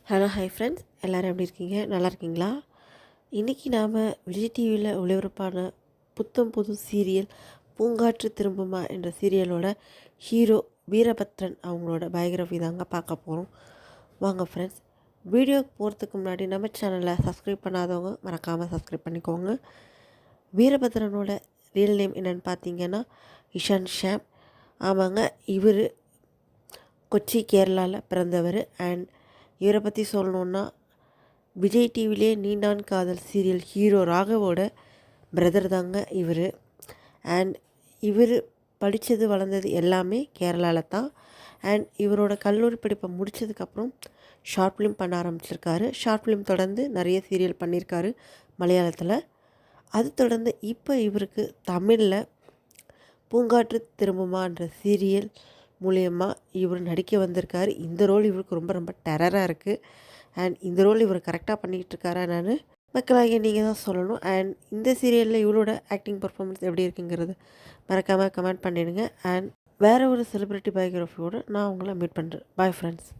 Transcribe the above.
Hello hi friends, எல்லோரும் எப்படி இருக்கீங்க? நல்லா இருக்கீங்களா? இன்றைக்கி நாம் விஜய் டிவியில் ஒளிபரப்பான புத்தம் புது சீரியல் பூங்காற்று திரும்புமா என்ற சீரியலோட ஹீரோ வீரபத்ரன் அவங்களோட பயோகிராஃபி தாங்க பார்க்க போகிறோம். வாங்க ஃப்ரெண்ட்ஸ், வீடியோக்கு போகிறதுக்கு முன்னாடி நம்ம சேனலை சப்ஸ்கிரைப் பண்ணாதவங்க மறக்காமல் சப்ஸ்கிரைப் பண்ணிக்கோங்க. வீரபத்ரனோட ரியல் நேம் என்னென்னு பார்த்தீங்கன்னா இஷான் ஷாம். ஆமாங்க, இவர் கொச்சி கேரளாவில் பிறந்தவர். அண்ட் இவரை பற்றி சொல்லணுன்னா விஜய் டிவிலே நீண்டான் காதல் சீரியல் ஹீரோ ராகவோட பிரதர் தாங்க இவர். அண்ட் இவர் படித்தது வளர்ந்தது எல்லாமே கேரளாவில் தான். அண்ட் இவரோட கல்லூரி படிப்பை முடித்ததுக்கப்புறம் ஷார்ட் ஃபிலிம் பண்ண ஆரம்பிச்சிருக்காரு. ஷார்ட் ஃபிலிம் தொடர்ந்து நிறைய சீரியல் பண்ணியிருக்காரு மலையாளத்தில். அது தொடர்ந்து இப்போ இவருக்கு தமிழில் பூங்காற்று திரும்புமான்ற சீரியல் மூலயமா இவர் நடிக்க வந்திருக்காரு. இந்த ரோல் இவருக்கு ரொம்ப ரொம்ப டெரராக இருக்குது. அண்ட் இந்த ரோல் இவர் கரெக்டாக பண்ணிக்கிட்டு இருக்காரா நான் மக்களாகிய நீங்கள் தான் சொல்லணும். அண்ட் இந்த சீரியலில் இவரோட ஆக்டிங் பர்ஃபார்மன்ஸ் எப்படி இருக்குங்கிறது மறக்காமல் கமெண்ட் பண்ணிடுங்க. அண்ட் வேறு ஒரு செலிப்ரிட்டி பயோகிராஃபியோடு நான் உங்களை மீட் பண்ணுறேன். Bye friends.